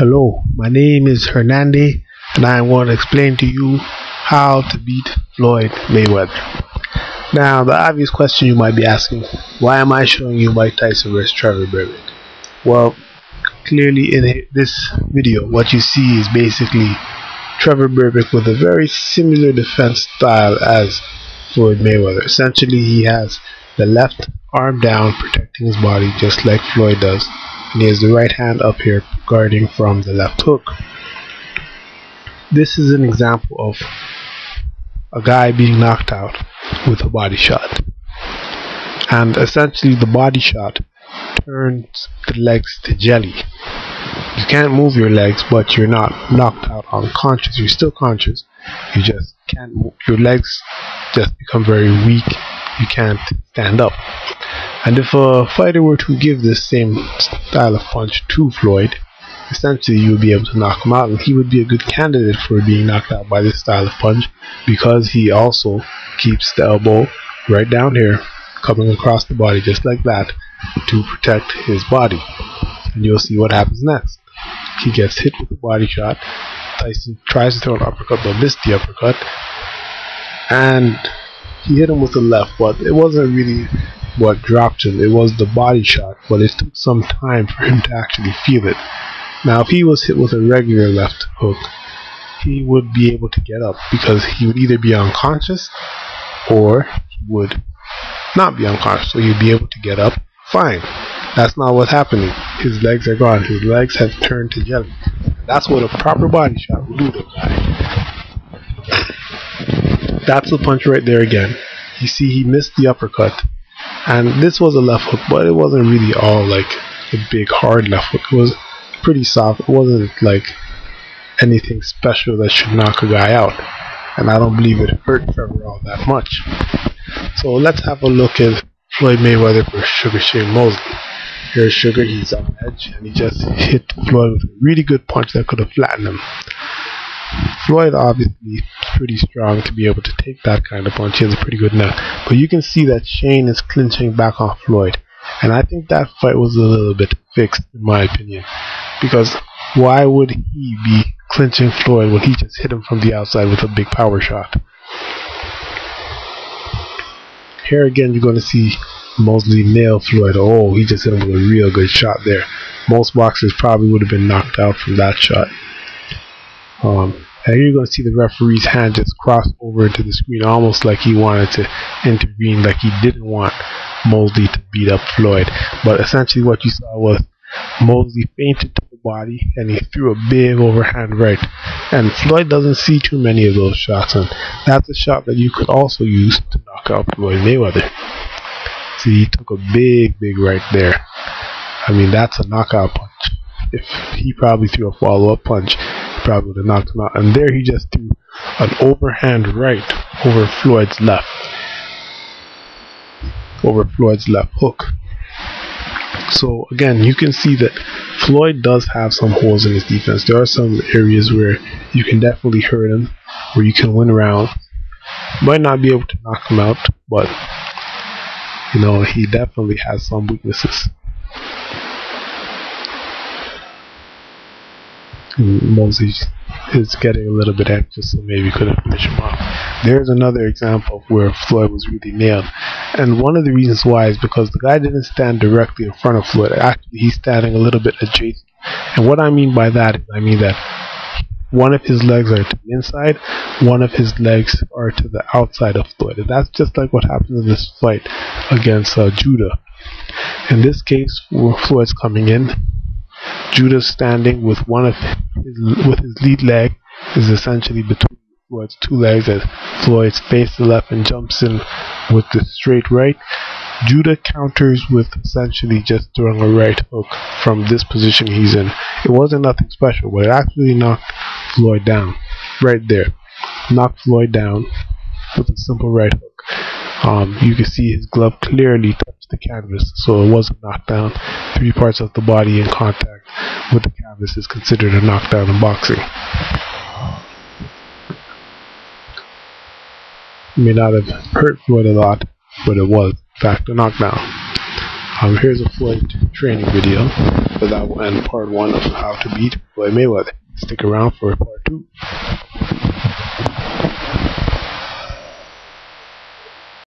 Hello, my name is Hernande, and I want to explain to you how to beat Floyd Mayweather. Now, the obvious question you might be asking, why am I showing you Mike Tyson versus Trevor Berbick? Well, clearly in this video, what you see is basically Trevor Berbick with a very similar defense style as Floyd Mayweather. Essentially, he has the left arm down, protecting his body just like Floyd does, and he has the right hand up here guarding from the left hook. This is an example of a guy being knocked out with a body shot, and essentially the body shot turns the legs to jelly. You can't move your legs, but you're not knocked out unconscious. You're still conscious, you just can't move. Your legs just become very weak, you can't stand up. And if a fighter were to give this same style of punch to Floyd, essentially you would be able to knock him out, and he would be a good candidate for being knocked out by this style of punch, because he also keeps the elbow right down here coming across the body just like that to protect his body. And you'll see what happens next. He gets hit with a body shot. Tyson tries to throw an uppercut but missed the uppercut, and he hit him with the left, but it wasn't really what dropped him. It was the body shot, but it took some time for him to actually feel it. Now, if he was hit with a regular left hook, he would be able to get up, because he would either be unconscious or he would not be unconscious, so he'd be able to get up fine. That's not what's happening. His legs are gone. His legs have turned to jelly. That's what a proper body shot will do to a guy. That's the punch right there again. You see, he missed the uppercut, and this was a left hook, but it wasn't really all like a big hard left hook. It was pretty soft. It wasn't like anything special that should knock a guy out, and I don't believe it hurt Trevor all that much. So let's have a look at Floyd Mayweather versus Sugar Shane Mosley. Here's Sugar, he's on edge, and he just hit Floyd with a really good punch that could have flattened him. Floyd obviously pretty strong to be able to take that kind of punch. He has a pretty good neck, but you can see that Shane is clinching back on Floyd, and I think that fight was a little bit fixed in my opinion, because why would he be clinching Floyd when he just hit him from the outside with a big power shot? Here again you're going to see Mosley nail Floyd. Oh, he just hit him with a real good shot there. Most boxers probably would have been knocked out from that shot. And here you're going to see the referee's hand just cross over into the screen, almost like he wanted to intervene, like he didn't want Mosley to beat up Floyd. But essentially what you saw was Mosley feinted to the body, and he threw a big overhand right. And Floyd doesn't see too many of those shots, and that's a shot that you could also use to knock out Floyd Mayweather. See, he took a big right there. I mean, that's a knockout punch. If he probably threw a follow-up punch, he probably would have knocked him out. And there he just threw an overhand right over Floyd's left hook. So again, you can see that Floyd does have some holes in his defense. There are some areas where you can definitely hurt him, where you can win rounds. Might not be able to knock him out, but you know, he definitely has some weaknesses. Mosley is getting a little bit anxious, so maybe couldn't finish him off. There's another example of where Floyd was really nailed, and one of the reasons why is because the guy didn't stand directly in front of Floyd. Actually, he's standing a little bit adjacent, and what I mean by that is, I mean that one of his legs are to the inside, one of his legs are to the outside of Floyd, and that's just like what happened in this fight against Judah. In this case, where Floyd's coming in, Judah's standing with his lead leg is essentially between Floyd's two legs, as Floyd's face the left and jumps in with the straight right. Judah counters with essentially just throwing a right hook from this position he's in. It wasn't nothing special, but it actually knocked Floyd down right there. Knocked Floyd down with a simple right hook. You can see his glove clearly touched the canvas, so it wasn't knocked down. 3 parts of the body in contact with the canvas is considered a knockdown in boxing. It may not have hurt Floyd a lot, but it was in fact a knockdown. Here's a Floyd training video for that one, part 1 of how to beat Floyd Mayweather. Stick around for part 2.